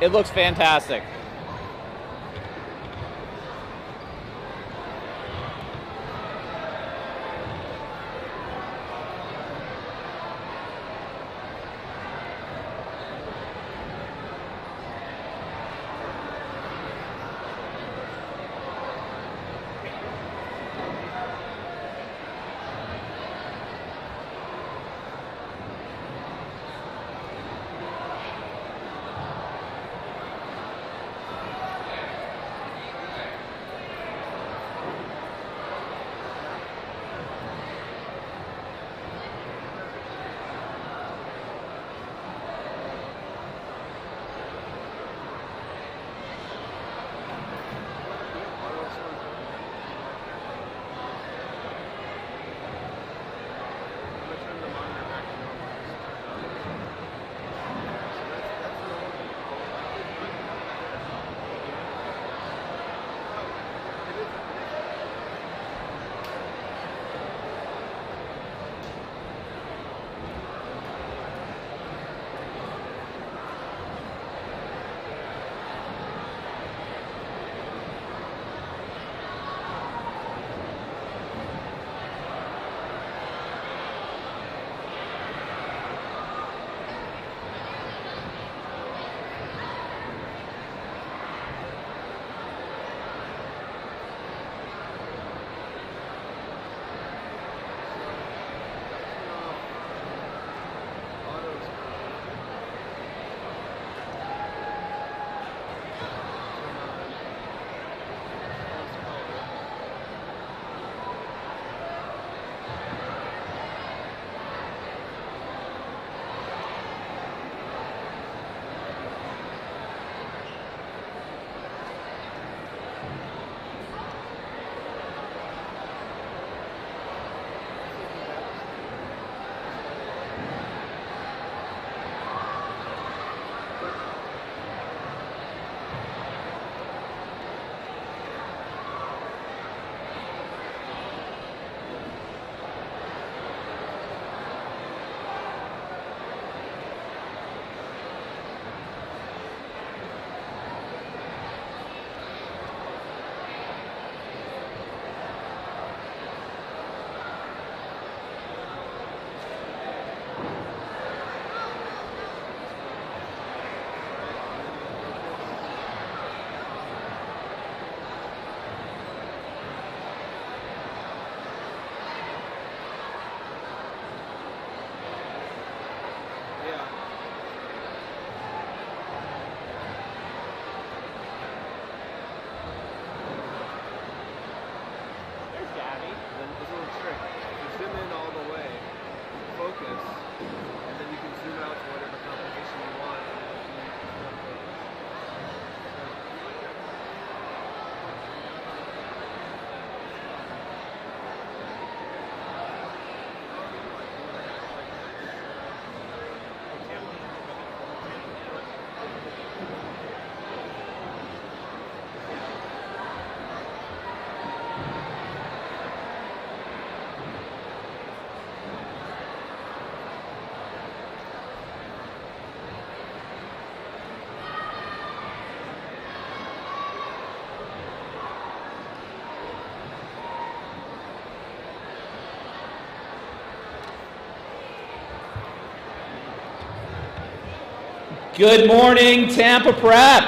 It looks fantastic. Good morning, Tampa Prep.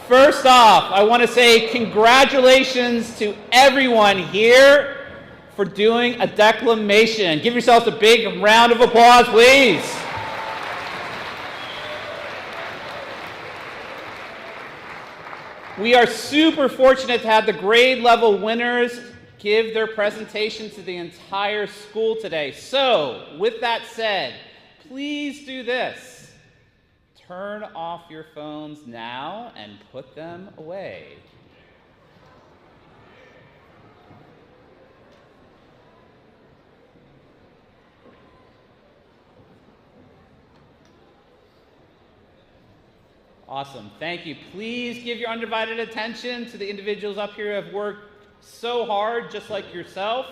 First off, I want to say congratulations to everyone here for doing a declamation. Give yourselves a big round of applause, please. We are super fortunate to have the grade level winners give their presentation to the entire school today. So, with that said, please do this. Turn off your phones now and put them away. Awesome, thank you. Please give your undivided attention to the individuals up here who have worked so hard, just like yourself.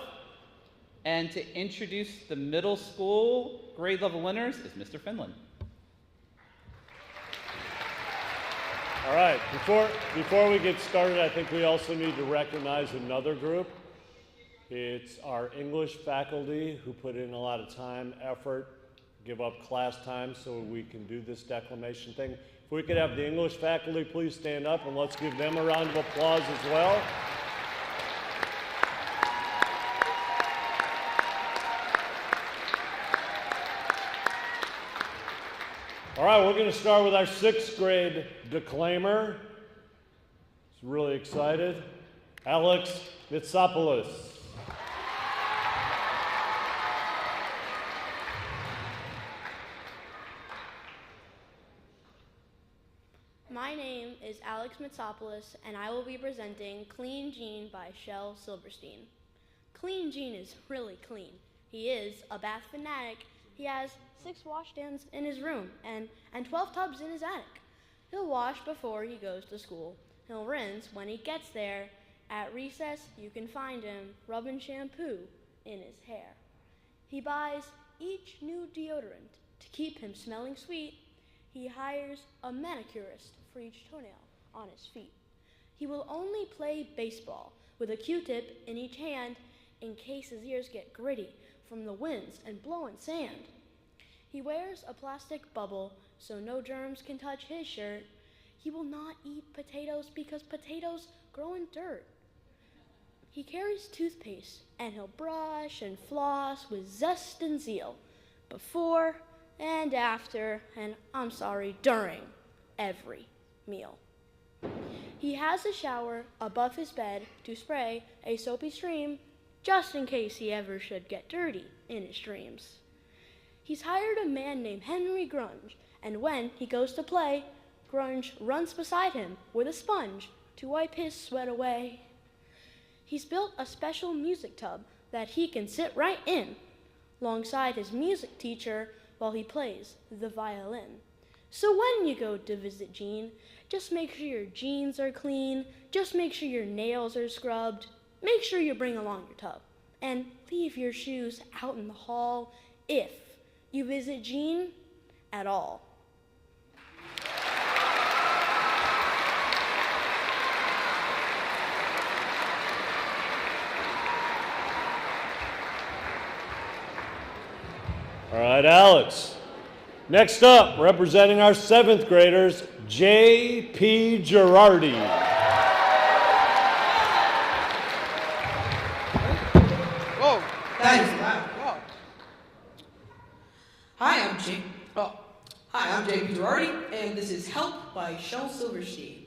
And to introduce the middle school grade level winners is Mr. Finland. All right, before we get started, I think we also need to recognize another group. It's our English faculty who put in a lot of time, effort, give up class time so we can do this declamation thing. If we could have the English faculty please stand up, and let's give them a round of applause as well. All right, we're going to start with our 6th grade declaimer. He's really excited. Alex Mitsopoulos. My name is Alex Mitsopoulos, and I will be presenting Clean Jean by Shel Silverstein. Clean Jean is really clean. He is a bath fanatic. He has 6 washstands in his room and 12 tubs in his attic. He'll wash before he goes to school. He'll rinse when he gets there. At recess, you can find him rubbing shampoo in his hair. He buys each new deodorant to keep him smelling sweet. He hires a manicurist for each toenail on his feet. He will only play baseball with a Q-tip in each hand in case his ears get gritty from the winds and blowing sand. He wears a plastic bubble so no germs can touch his shirt. He will not eat potatoes because potatoes grow in dirt. He carries toothpaste and he'll brush and floss with zest and zeal before and after, and I'm sorry, during every meal. He has a shower above his bed to spray a soapy stream just in case he ever should get dirty in his dreams. He's hired a man named Henry Grunge, and when he goes to play, Grunge runs beside him with a sponge to wipe his sweat away. He's built a special music tub that he can sit right in, alongside his music teacher while he plays the violin. So when you go to visit Jean, just make sure your jeans are clean, just make sure your nails are scrubbed, make sure you bring along your tub, and leave your shoes out in the hall if you visit Jean at all. All right, Alex. Next up, representing our 7th graders, J.P. Girardi. Whoa, that is loud. Whoa. Hi, I'm J.P. Girardi, and this is Help by Shel Silverstein.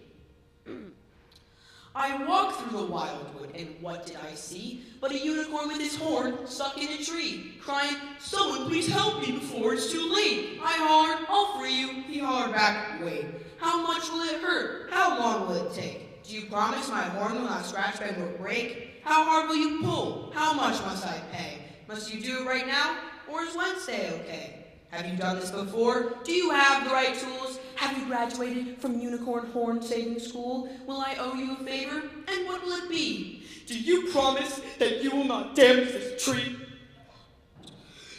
I walked through the wildwood, and what did I see? But a unicorn with his horn stuck in a tree, crying, "Someone please help me before it's too late." I hollered, "I'll free you." He hollered back, "Wait, how much will it hurt? How long will it take? Do you promise my horn will not scratch, bend, or break? How hard will you pull? How much must I pay? Must you do it right now, or is Wednesday okay? Have you done this before? Do you have the right tools? Have you graduated from Unicorn Horn Saving School? Will I owe you a favor? And what will it be? Do you promise that you will not damage this tree?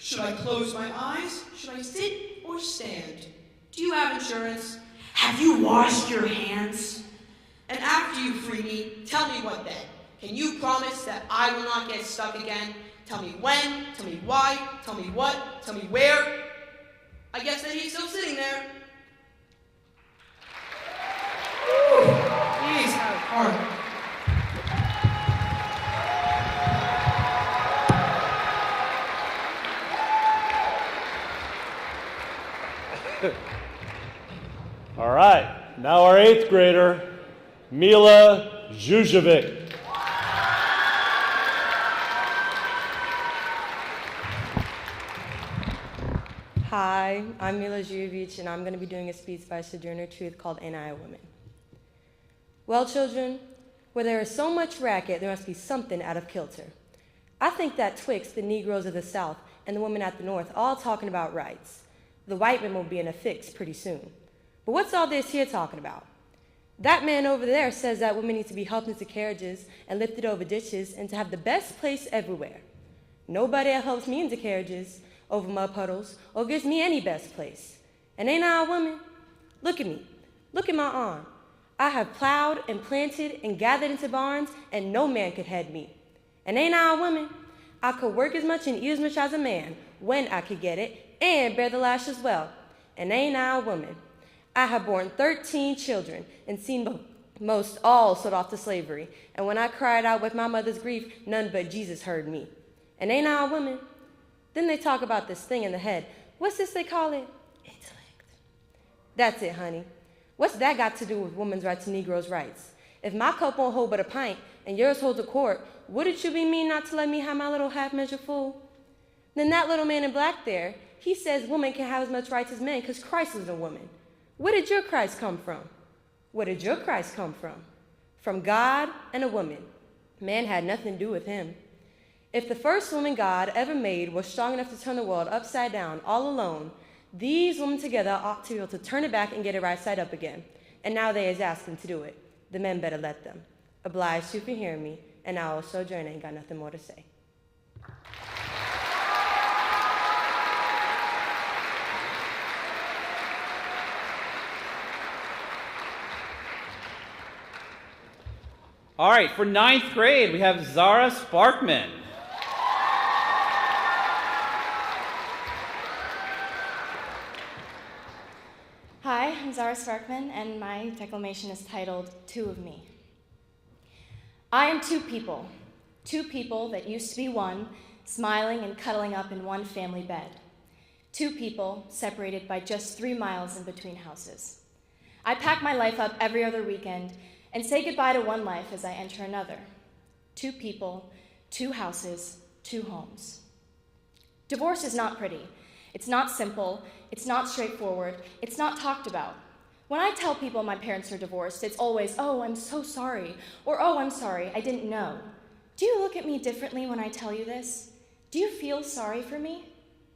Should I close my eyes? Should I sit or stand? Do you have insurance? Have you washed your hands? And after you free me, tell me what then? Can you promise that I will not get stuck again? Tell me when, tell me why, tell me what, tell me where. I guess that he's still sitting there. Jeez, how hard. All right, now our 8th grader, Mila Zuzjevic. Hi, I'm Mila Zuzjevic, and I'm going to be doing a speech by Sojourner Truth called Ain't I a Woman? Well, children, where there is so much racket, there must be something out of kilter. I think that twixt the Negroes of the South and the women at the North all talking about rights, the white men will be in a fix pretty soon. But what's all this here talking about? That man over there says that women need to be helped into carriages and lifted over ditches and to have the best place everywhere. Nobody helps me into carriages, over mud puddles, or gives me any best place. And ain't I a woman? Look at me. Look at my arm. I have plowed and planted and gathered into barns, and no man could head me. And ain't I a woman? I could work as much and eat as much as a man, when I could get it, and bear the lash as well. And ain't I a woman? I have borne 13 children, and seen most all sold off to slavery. And when I cried out with my mother's grief, none but Jesus heard me. And ain't I a woman? Then they talk about this thing in the head. What's this they call it? Intellect. That's it, honey. What's that got to do with women's rights and Negroes' rights? If my cup won't hold but a pint, and yours holds a quart, wouldn't you be mean not to let me have my little half measure full? Then that little man in black there, he says women can have as much rights as men because Christ was a woman. Where did your Christ come from? Where did your Christ come from? From God and a woman. Man had nothing to do with him. If the first woman God ever made was strong enough to turn the world upside down all alone, these women together ought to be able to turn it back and get it right side up again. And now they is asking to do it. The men better let them. Obliged you for hearing me, and I will sojourn ain't got nothing more to say. All right, for ninth grade, we have Zara Sparkman. Hi, I'm Zara Sparkman, and my declamation is titled, Two of Me. I am two people that used to be one, smiling and cuddling up in one family bed. Two people separated by just 3 miles in between houses. I pack my life up every other weekend and say goodbye to one life as I enter another. Two people, two houses, two homes. Divorce is not pretty. It's not simple. It's not straightforward. It's not talked about. When I tell people my parents are divorced, it's always, oh, I'm so sorry, or oh, I'm sorry, I didn't know. Do you look at me differently when I tell you this? Do you feel sorry for me?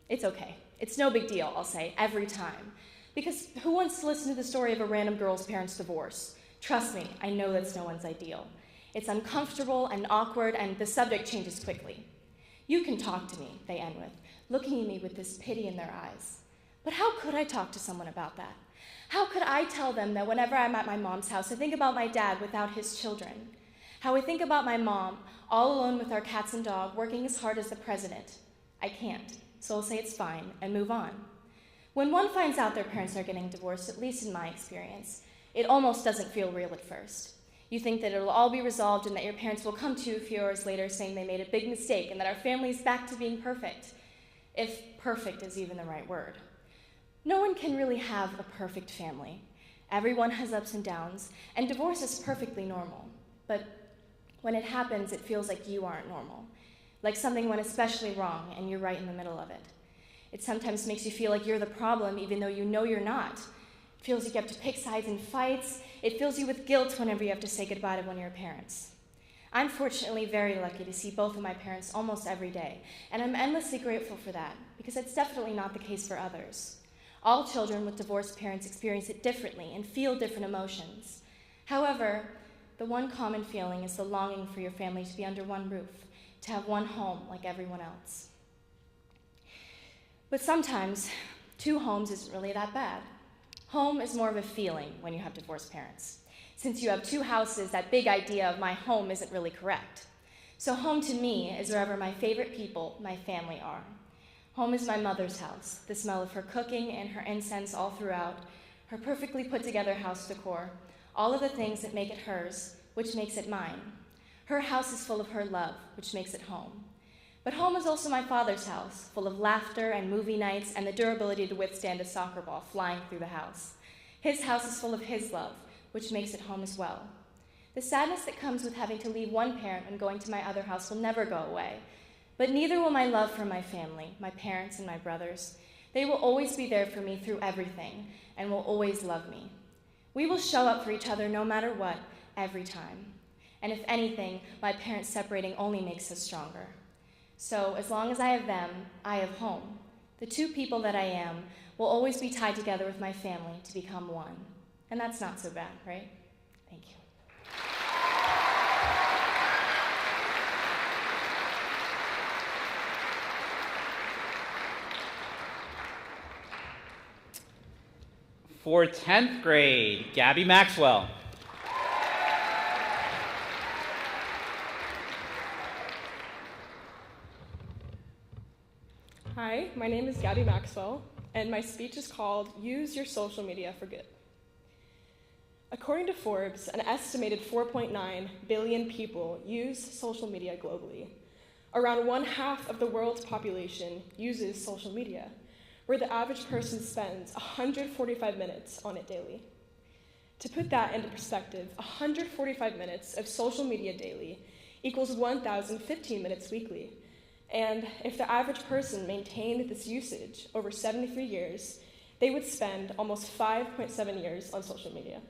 It's okay. It's no big deal, I'll say, every time. Because who wants to listen to the story of a random girl's parents' divorce? Trust me, I know that's no one's ideal. It's uncomfortable and awkward, and the subject changes quickly. You can talk to me, they end with, looking at me with this pity in their eyes. But how could I talk to someone about that? How could I tell them that whenever I'm at my mom's house, I think about my dad without his children? How I think about my mom, all alone with our cats and dog, working as hard as the president? I can't, so I'll say it's fine and move on. When one finds out their parents are getting divorced, at least in my experience, it almost doesn't feel real at first. You think that it'll all be resolved and that your parents will come to you a few hours later saying they made a big mistake and that our family's back to being perfect, if perfect is even the right word. No one can really have a perfect family. Everyone has ups and downs, and divorce is perfectly normal. But when it happens, it feels like you aren't normal, like something went especially wrong and you're right in the middle of it. It sometimes makes you feel like you're the problem even though you know you're not. It feels like you have to pick sides in fights. It fills you with guilt whenever you have to say goodbye to one of your parents. I'm fortunately very lucky to see both of my parents almost every day, and I'm endlessly grateful for that, because it's definitely not the case for others. All children with divorced parents experience it differently and feel different emotions. However, the one common feeling is the longing for your family to be under one roof, to have one home like everyone else. But sometimes, two homes isn't really that bad. Home is more of a feeling when you have divorced parents. Since you have two houses, that big idea of my home isn't really correct. So home to me is wherever my favorite people, my family, are. Home is my mother's house, the smell of her cooking and her incense all throughout, her perfectly put together house decor, all of the things that make it hers, which makes it mine. Her house is full of her love, which makes it home. But home is also my father's house, full of laughter and movie nights and the durability to withstand a soccer ball flying through the house. His house is full of his love, which makes it home as well. The sadness that comes with having to leave one parent and going to my other house will never go away. But neither will my love for my family, my parents and my brothers. They will always be there for me through everything and will always love me. We will show up for each other no matter what, every time. And if anything, my parents separating only makes us stronger. So as long as I have them, I have home. The two people that I am will always be tied together with my family to become one. And that's not so bad, right? Thank you. For 10th grade, Gabby Maxwell. Hi, my name is Gabby Maxwell, and my speech is called Use Your Social Media for Good. According to Forbes, an estimated 4.9 billion people use social media globally. Around 1/2 of the world's population uses social media, where the average person spends 145 minutes on it daily. To put that into perspective, 145 minutes of social media daily equals 1,015 minutes weekly. And if the average person maintained this usage over 73 years, they would spend almost 5.7 years on social media.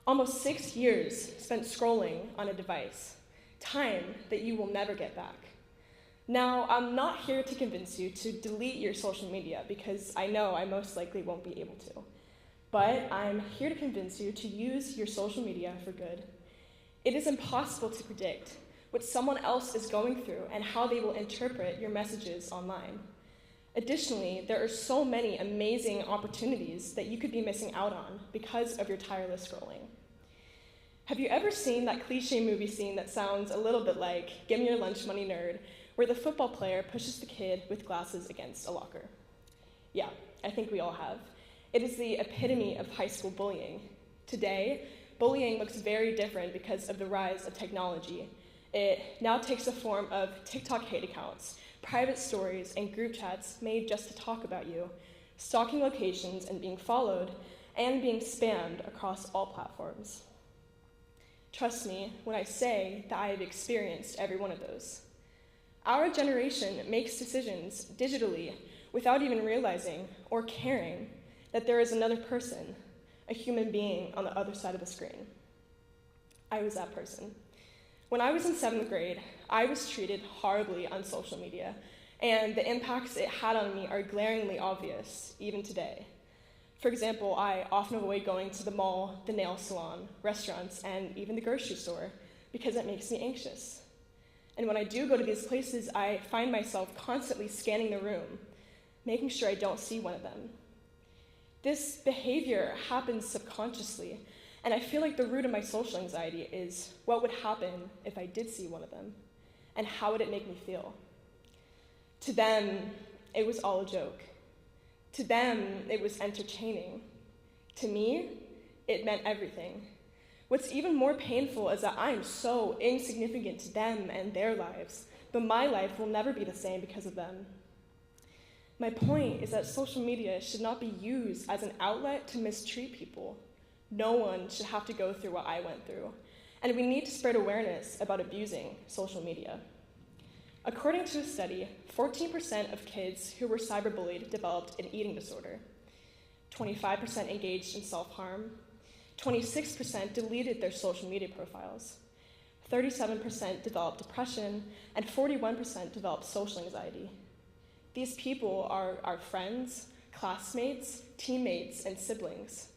Almost 6 years spent scrolling on a device, time that you will never get back. Now, I'm not here to convince you to delete your social media because I know I most likely won't be able to. But I'm here to convince you to use your social media for good. It is impossible to predict what someone else is going through and how they will interpret your messages online. Additionally, there are so many amazing opportunities that you could be missing out on because of your tireless scrolling. Have you ever seen that cliche movie scene that sounds a little bit like Give Me Your Lunch Money Nerd, where the football player pushes the kid with glasses against a locker? Yeah, I think we all have. It is the epitome of high school bullying. Today, bullying looks very different because of the rise of technology. It now takes the form of TikTok hate accounts, private stories, and group chats made just to talk about you, stalking locations and being followed, and being spammed across all platforms. Trust me when I say that I have experienced every one of those. Our generation makes decisions digitally without even realizing or caring that there is another person, a human being on the other side of the screen. I was that person. When I was in 7th grade, I was treated horribly on social media, and the impacts it had on me are glaringly obvious, even today. For example, I often avoid going to the mall, the nail salon, restaurants, and even the grocery store because it makes me anxious. And when I do go to these places, I find myself constantly scanning the room, making sure I don't see one of them. This behavior happens subconsciously, and I feel like the root of my social anxiety is what would happen if I did see one of them, and how would it make me feel? To them, it was all a joke. To them, it was entertaining. To me, it meant everything. What's even more painful is that I am so insignificant to them and their lives, but my life will never be the same because of them. My point is that social media should not be used as an outlet to mistreat people. No one should have to go through what I went through, and we need to spread awareness about abusing social media. According to a study, 14% of kids who were cyberbullied developed an eating disorder, 25% engaged in self-harm, 26% deleted their social media profiles, 37% developed depression, and 41% developed social anxiety. These people are our friends, classmates, teammates, and siblings.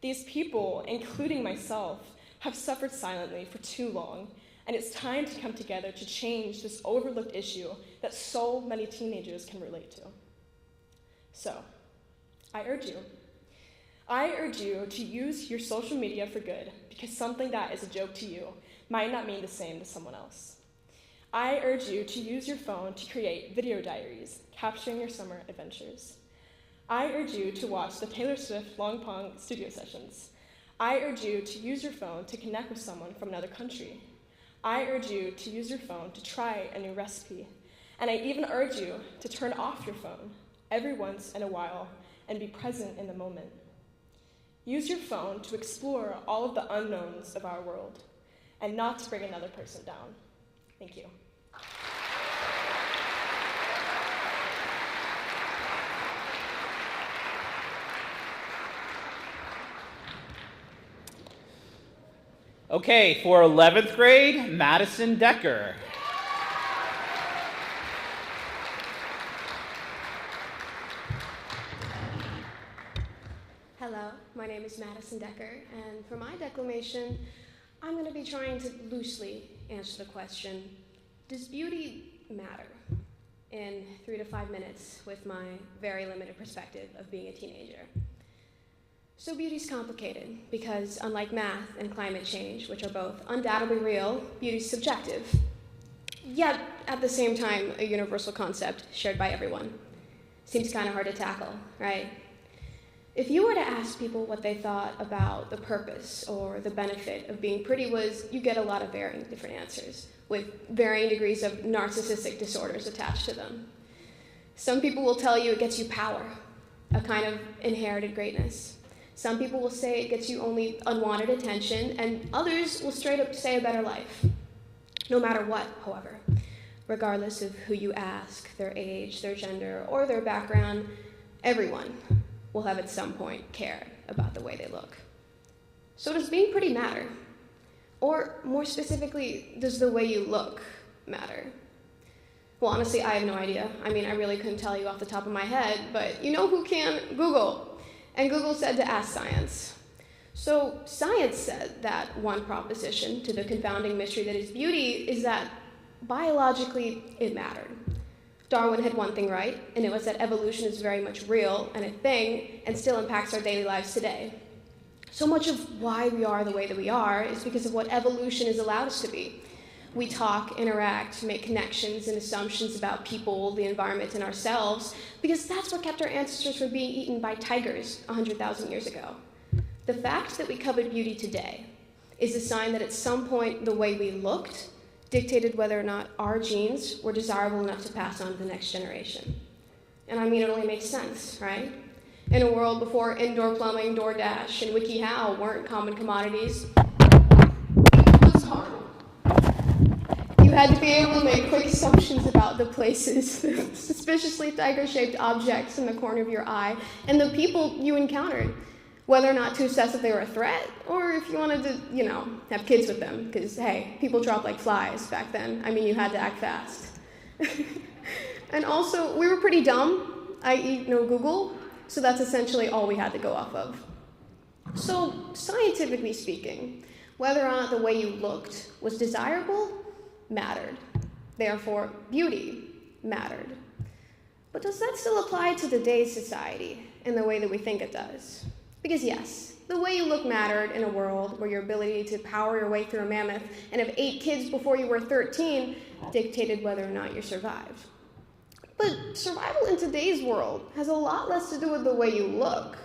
These people, including myself, have suffered silently for too long, and it's time to come together to change this overlooked issue that so many teenagers can relate to. So, I urge you to use your social media for good, because something that is a joke to you might not mean the same to someone else. I urge you to use your phone to create video diaries, capturing your summer adventures. I urge you to watch the Taylor Swift Long Pong studio sessions. I urge you to use your phone to connect with someone from another country. I urge you to use your phone to try a new recipe. And I even urge you to turn off your phone every once in a while and be present in the moment. Use your phone to explore all of the unknowns of our world and not to bring another person down. Thank you. Okay, for 11th grade, Madison Decker. Hello, my name is Madison Decker, and for my declamation, I'm going to be trying to loosely answer the question, does beauty matter? In 3 to 5 minutes with my very limited perspective of being a teenager. So beauty's complicated because unlike math and climate change, which are both undoubtedly real, beauty's subjective. Yet, at the same time, a universal concept shared by everyone. Seems kind of hard to tackle, right? If you were to ask people what they thought about the purpose or the benefit of being pretty you get a lot of varying different answers, with varying degrees of narcissistic disorders attached to them. Some people will tell you it gets you power, a kind of inherited greatness. Some people will say it gets you only unwanted attention, and others will straight up say a better life. No matter what, however, regardless of who you ask, their age, their gender, or their background, everyone will have at some point cared about the way they look. So does being pretty matter? Or more specifically, does the way you look matter? Well, honestly, I have no idea. I mean, I really couldn't tell you off the top of my head, but you know who can? Google. And Google said to ask science. So science said that one proposition to the confounding mystery that is beauty is that biologically it mattered. Darwin had one thing right, and it was that evolution is very much real and a thing and still impacts our daily lives today. So much of why we are the way that we are is because of what evolution has allowed us to be. We talk, interact, make connections and assumptions about people, the environment, and ourselves because that's what kept our ancestors from being eaten by tigers 100,000 years ago. The fact that we covet beauty today is a sign that at some point the way we looked dictated whether or not our genes were desirable enough to pass on to the next generation. And I mean, it only makes sense, right? In a world before indoor plumbing, DoorDash, and WikiHow weren't common commodities, you had to be able to make quick assumptions about the places, suspiciously tiger-shaped objects in the corner of your eye, and the people you encountered, whether or not to assess if they were a threat, or if you wanted to, have kids with them, because, hey, people dropped like flies back then. I mean, you had to act fast. And also, we were pretty dumb, i.e. no Google, so that's essentially all we had to go off of. So, scientifically speaking, whether or not the way you looked was desirable mattered. Therefore, beauty mattered. But does that still apply to today's society in the way that we think it does? Because yes, the way you look mattered in a world where your ability to power your way through a mammoth and have 8 kids before you were 13 dictated whether or not you survived. But survival in today's world has a lot less to do with the way you look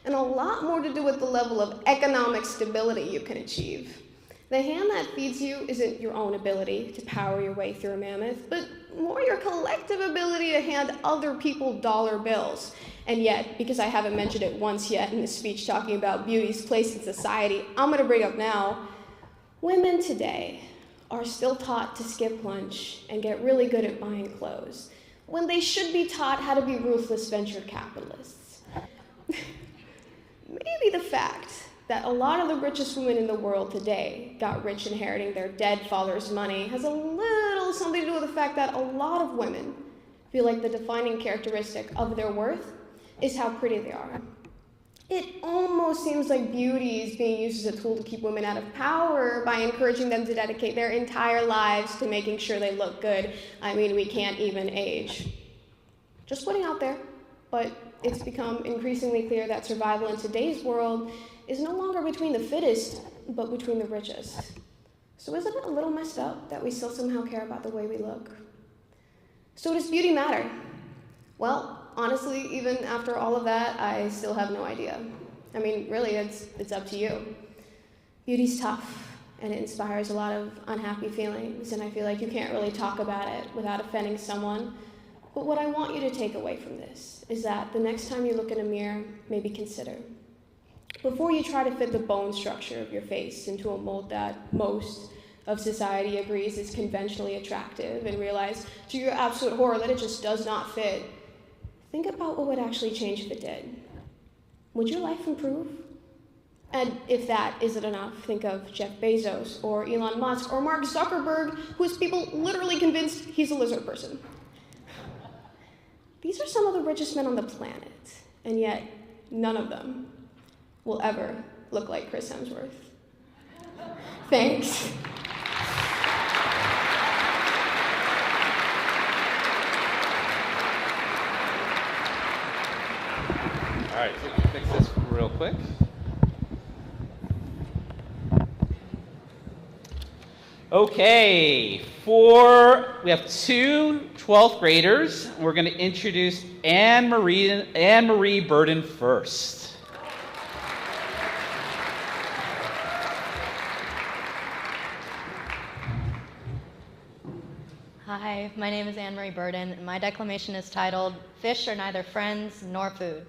and a lot more to do with the level of economic stability you can achieve. The hand that feeds you isn't your own ability to power your way through a mammoth, but more your collective ability to hand other people dollar bills. And yet, because I haven't mentioned it once yet in the speech talking about beauty's place in society, I'm going to bring up now, women today are still taught to skip lunch and get really good at buying clothes, when they should be taught how to be ruthless venture capitalists. Maybe the fact that a lot of the richest women in the world today got rich inheriting their dead father's money has a little something to do with the fact that a lot of women feel like the defining characteristic of their worth is how pretty they are. It almost seems like beauty is being used as a tool to keep women out of power by encouraging them to dedicate their entire lives to making sure they look good. I mean, we can't even age. Just putting out there, but it's become increasingly clear that survival in today's world is no longer between the fittest, but between the richest. So isn't it a little messed up that we still somehow care about the way we look? So does beauty matter? Well, honestly, even after all of that, I still have no idea. I mean, really, it's up to you. Beauty's tough, and it inspires a lot of unhappy feelings, and I feel like you can't really talk about it without offending someone. But what I want you to take away from this is that the next time you look in a mirror, maybe consider, before you try to fit the bone structure of your face into a mold that most of society agrees is conventionally attractive and realize to your absolute horror that it just does not fit, think about what would actually change if it did. Would your life improve? And if that isn't enough, think of Jeff Bezos or Elon Musk or Mark Zuckerberg, whose people literally convinced he's a lizard person. These are some of the richest men on the planet, and yet none of them will ever look like Chris Hemsworth. Thanks. All right, so we can fix this real quick. Okay, we have two 12th graders. We're going to introduce Anne Marie Burden first. Hi, my name is Anne Marie Burden, and my declamation is titled, Fish Are Neither Friends Nor Food.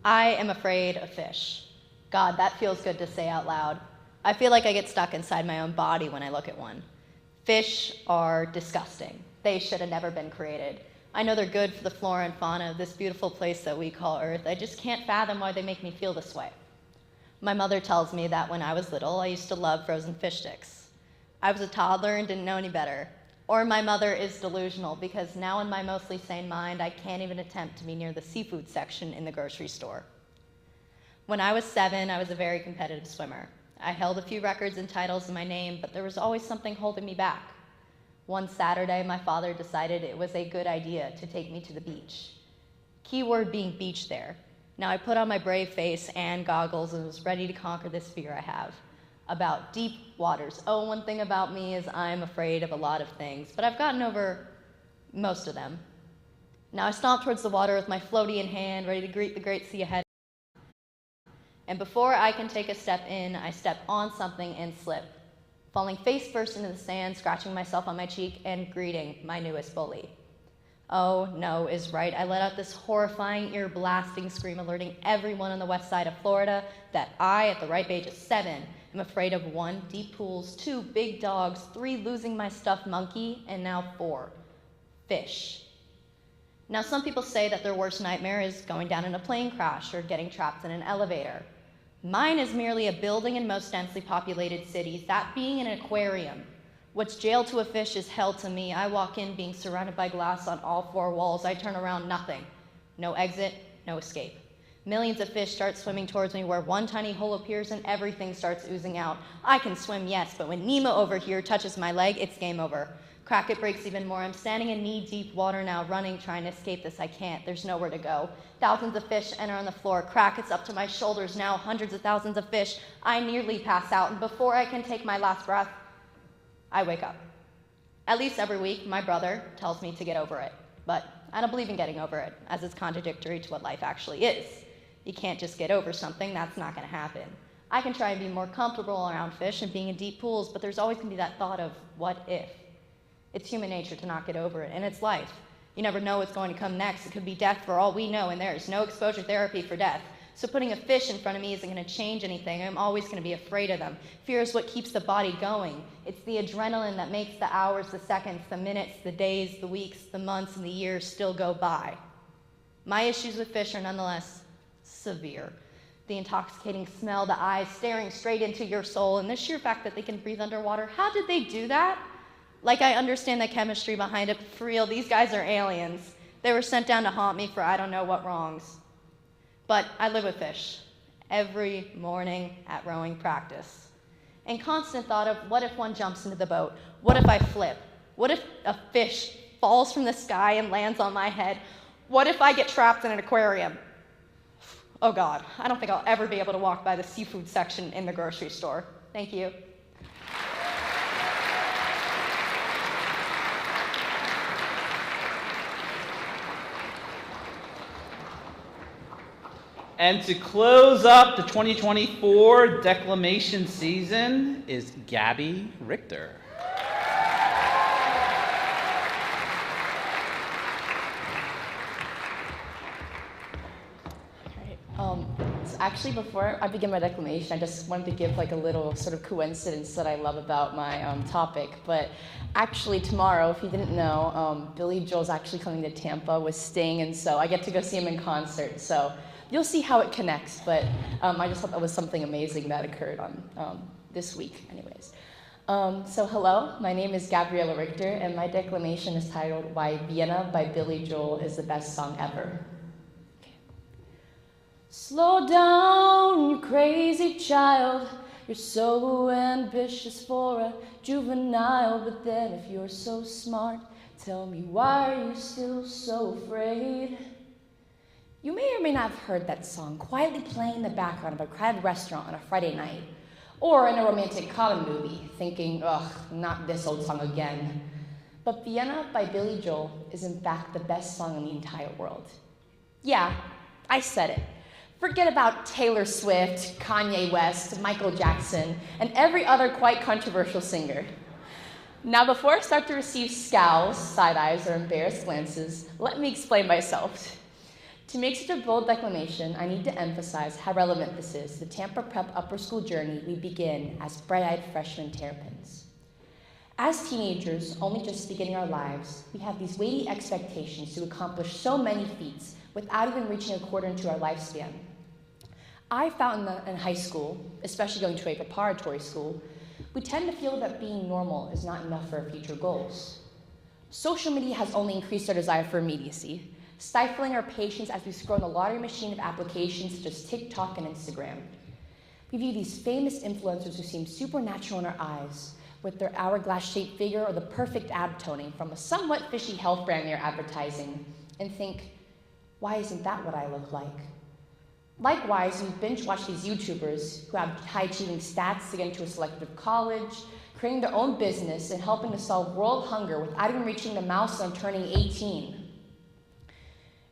I am afraid of fish. God, that feels good to say out loud. I feel like I get stuck inside my own body when I look at one. Fish are disgusting. They should have never been created. I know they're good for the flora and fauna of this beautiful place that we call Earth. I just can't fathom why they make me feel this way. My mother tells me that when I was little, I used to love frozen fish sticks. I was a toddler and didn't know any better. Or my mother is delusional, because now in my mostly sane mind, I can't even attempt to be near the seafood section in the grocery store. When I was 7, I was a very competitive swimmer. I held a few records and titles in my name, but there was always something holding me back. One Saturday, my father decided it was a good idea to take me to the beach. Keyword being beach there. Now I put on my brave face and goggles and was ready to conquer this fear I have about deep waters. Oh, one thing about me is I'm afraid of a lot of things, but I've gotten over most of them. Now I stomp towards the water with my floaty in hand, ready to greet the great sea ahead. And before I can take a step in, I step on something and slip, falling face first into the sand, scratching myself on my cheek, and greeting my newest bully. Oh, no is right. I let out this horrifying, ear-blasting scream, alerting everyone on the west side of Florida that I, at the ripe age of 7, am afraid of 1, deep pools, 2, big dogs, 3, losing my stuffed monkey, and now 4, fish. Now, some people say that their worst nightmare is going down in a plane crash or getting trapped in an elevator. Mine is merely a building in most densely populated cities, that being an aquarium. What's jail to a fish is hell to me. I walk in being surrounded by glass on all 4 walls. I turn around, nothing. No exit, no escape. Millions of fish start swimming towards me where one tiny hole appears and everything starts oozing out. I can swim, yes, but when Nemo over here touches my leg, it's game over. Crack, it breaks even more. I'm standing in knee-deep water now, running, trying to escape this. I can't. There's nowhere to go. Thousands of fish enter on the floor. Crack, it's up to my shoulders now. Hundreds of thousands of fish. I nearly pass out, and before I can take my last breath, I wake up. At least every week, my brother tells me to get over it. But I don't believe in getting over it, as it's contradictory to what life actually is. You can't just get over something. That's not going to happen. I can try and be more comfortable around fish and being in deep pools, but there's always going to be that thought of, what if? It's human nature to not get over it, and it's life. You never know what's going to come next. It could be death for all we know, and there is no exposure therapy for death. So putting a fish in front of me isn't going to change anything. I'm always going to be afraid of them. Fear is what keeps the body going. It's the adrenaline that makes the hours, the seconds, the minutes, the days, the weeks, the months, and the years still go by. My issues with fish are nonetheless severe. The intoxicating smell, the eyes staring straight into your soul, and the sheer fact that they can breathe underwater. How did they do that? Like, I understand the chemistry behind it, but for real, these guys are aliens. They were sent down to haunt me for I don't know what wrongs. But I live with fish every morning at rowing practice. And constant thought of, what if one jumps into the boat? What if I flip? What if a fish falls from the sky and lands on my head? What if I get trapped in an aquarium? Oh God, I don't think I'll ever be able to walk by the seafood section in the grocery store. Thank you. And to close up the 2024 declamation season is Gabby Richter. So actually, before I begin my declamation, I just wanted to give like a little sort of coincidence that I love about my topic. But actually, tomorrow, if you didn't know, Billy Joel's actually coming to Tampa with Sting, and so I get to go see him in concert. So you'll see how it connects. But I just thought that was something amazing that occurred on this week, anyways. So hello, my name is Gabriela Richter, and my declamation is titled "Why Vienna" by Billy Joel is the best song ever. Slow down, you crazy child. You're so ambitious for a juvenile. But then if you're so smart, tell me, why are you still so afraid? You may or may not have heard that song quietly playing in the background of a crowded restaurant on a Friday night. or in a romantic comedy movie, thinking, ugh, not this old song again. But Vienna by Billy Joel is in fact the best song in the entire world. Yeah, I said it. Forget about Taylor Swift, Kanye West, Michael Jackson, and every other quite controversial singer. Now, before I start to receive scowls, side eyes, or embarrassed glances, let me explain myself. To make such a bold declamation, I need to emphasize how relevant this is to the Tampa Prep upper school journey we begin as bright-eyed freshman terrapins. As teenagers, only just beginning our lives, we have these weighty expectations to accomplish so many feats without even reaching a quarter into our lifespan. I found that in high school, especially going to a preparatory school, we tend to feel that being normal is not enough for our future goals. Social media has only increased our desire for immediacy, stifling our patience as we scroll in the lottery machine of applications such as TikTok and Instagram. We view these famous influencers who seem supernatural in our eyes, with their hourglass-shaped figure or the perfect ab toning from a somewhat fishy health brand they're advertising, and think, why isn't that what I look like? Likewise, we binge watch these YouTubers who have high-achieving stats to get into a selective college, creating their own business, and helping to solve world hunger without even reaching the milestone of turning 18.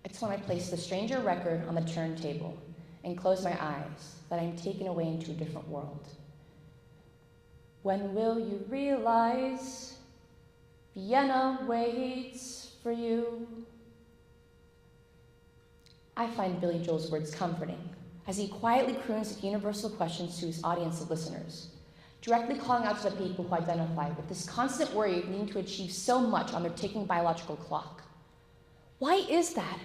It's when I place the stranger record on the turntable and close my eyes that I'm taken away into a different world. When will you realize Vienna waits for you? I find Billy Joel's words comforting as he quietly croons universal questions to his audience of listeners, directly calling out to the people who identify with this constant worry of needing to achieve so much on their ticking biological clock. Why is that?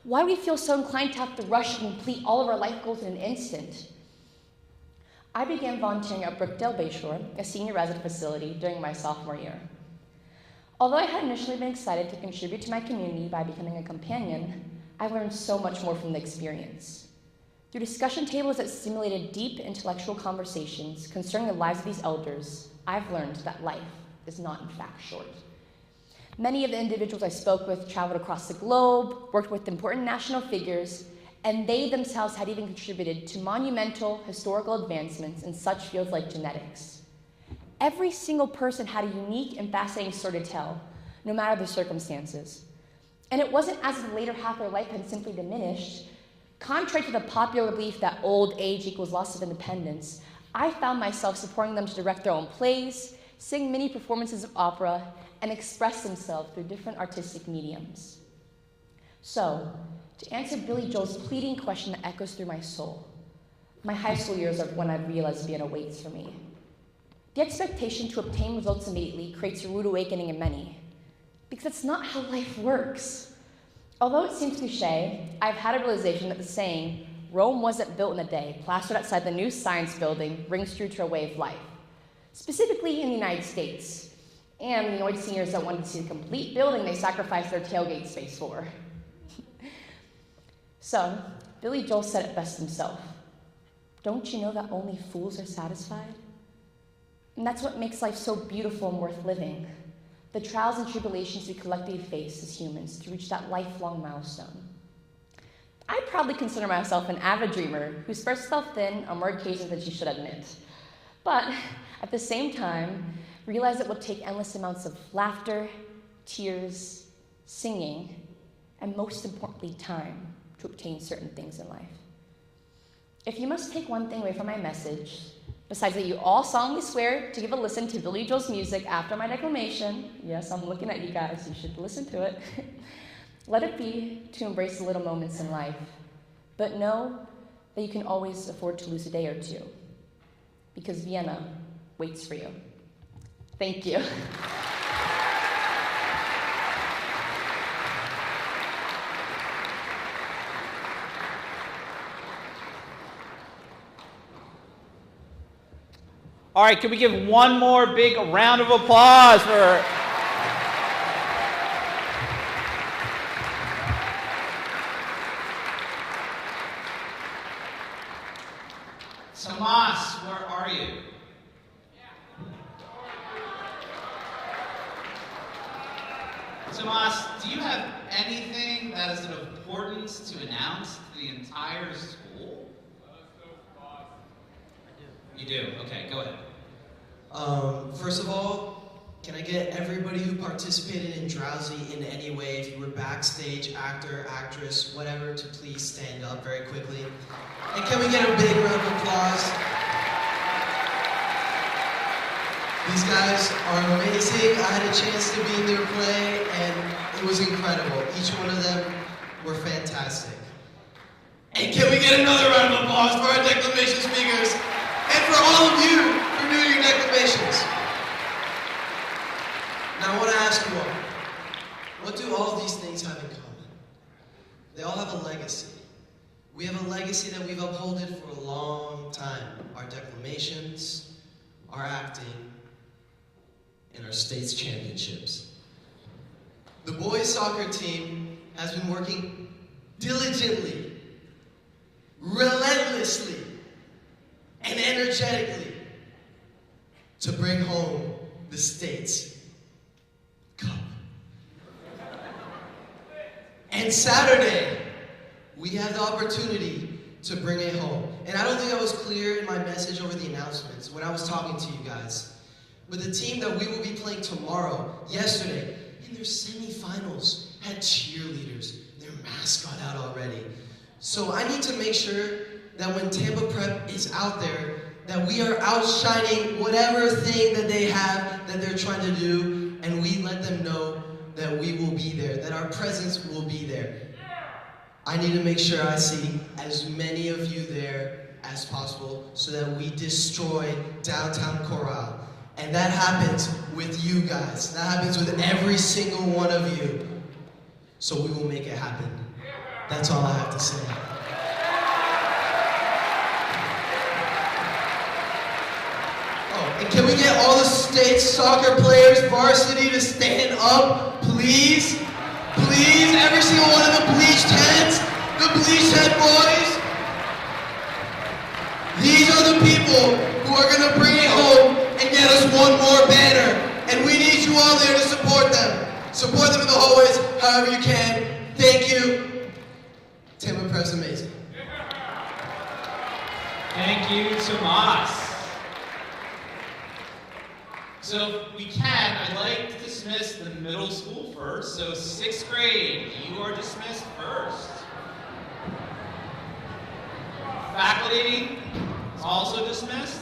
Why do we feel so inclined to have to rush and complete all of our life goals in an instant? I began volunteering at Brookdale Bayshore, a senior resident facility, during my sophomore year. Although I had initially been excited to contribute to my community by becoming a companion, I learned so much more from the experience. Through discussion tables that stimulated deep intellectual conversations concerning the lives of these elders, I've learned that life is not in fact short. Many of the individuals I spoke with traveled across the globe, worked with important national figures, and they themselves had even contributed to monumental historical advancements in such fields like genetics. Every single person had a unique and fascinating story to tell, no matter the circumstances. And it wasn't as if the later half of their life had simply diminished. Contrary to the popular belief that old age equals loss of independence, I found myself supporting them to direct their own plays, sing mini performances of opera, and express themselves through different artistic mediums. So, to answer Billy Joel's pleading question that echoes through my soul, my high school years are when I realized Vienna waits for me. The expectation to obtain results immediately creates a rude awakening in many, because that's not how life works. Although it seems cliche, I've had a realization that the saying, Rome wasn't built in a day, plastered outside the new science building, rings true to our way of life, specifically in the United States, and the annoyed seniors that wanted to see the complete building they sacrificed their tailgate space for. So, Billy Joel said it best himself. Don't you know that only fools are satisfied? And that's what makes life so beautiful and worth living. The trials and tribulations we collectively face as humans to reach that lifelong milestone. I proudly consider myself an avid dreamer who spreads herself thin on more occasions than she should admit. But at the same time, realize it will take endless amounts of laughter, tears, singing, and most importantly, time to obtain certain things in life. If you must take one thing away from my message, besides that you all solemnly swear to give a listen to Billy Joel's music after my declamation, yes, I'm looking at you guys, you should listen to it, let it be to embrace the little moments in life, but know that you can always afford to lose a day or two, because Vienna waits for you. Thank you. All right, can we give one more big round of applause for... Tomas, where are you? Tomas, do you have anything that is of importance to announce to the entire school? You do? Okay, go ahead. First of all, can I get everybody who participated in Drowsy in any way, if you were backstage, actor, actress, whatever, to please stand up very quickly? And can we get a big round of applause? These guys are amazing. I had a chance to be in their play, and it was incredible. Each one of them were fantastic. And can we get another round of applause for our declamation speakers, and for all of you for doing your declamations? Now I want to ask you all, what do all of these things have in common? They all have a legacy. We have a legacy that we've upheld for a long time. Our declamations, our acting, and our state's championships. The boys soccer team has been working diligently, relentlessly, and energetically to bring home the state's cup. And Saturday, we have the opportunity to bring it home. And I don't think I was clear in my message over the announcements when I was talking to you guys. But the team that we will be playing tomorrow, yesterday, in their semifinals, had cheerleaders, their mascot out already. So I need to make sure that when Tampa Prep is out there, that we are outshining whatever thing that they have that they're trying to do, and we let them know that we will be there, that our presence will be there. I need to make sure I see as many of you there as possible so that we destroy downtown Corral. And that happens with you guys. That happens with every single one of you. So we will make it happen. That's all I have to say. Oh, and can we get all the state soccer players, varsity, to stand up, please? Please, every single one of the bleached heads, the bleached head boys. These are the people who are going to bring it home and get us one more banner. And we need you all there to support them. Support them in the hallways however you can. Thank you. Tampa Prep's amazing. Thank you, Tomas. So if we can, I'd like to dismiss the middle school first. So 6th grade, you are dismissed first. Faculty is also dismissed.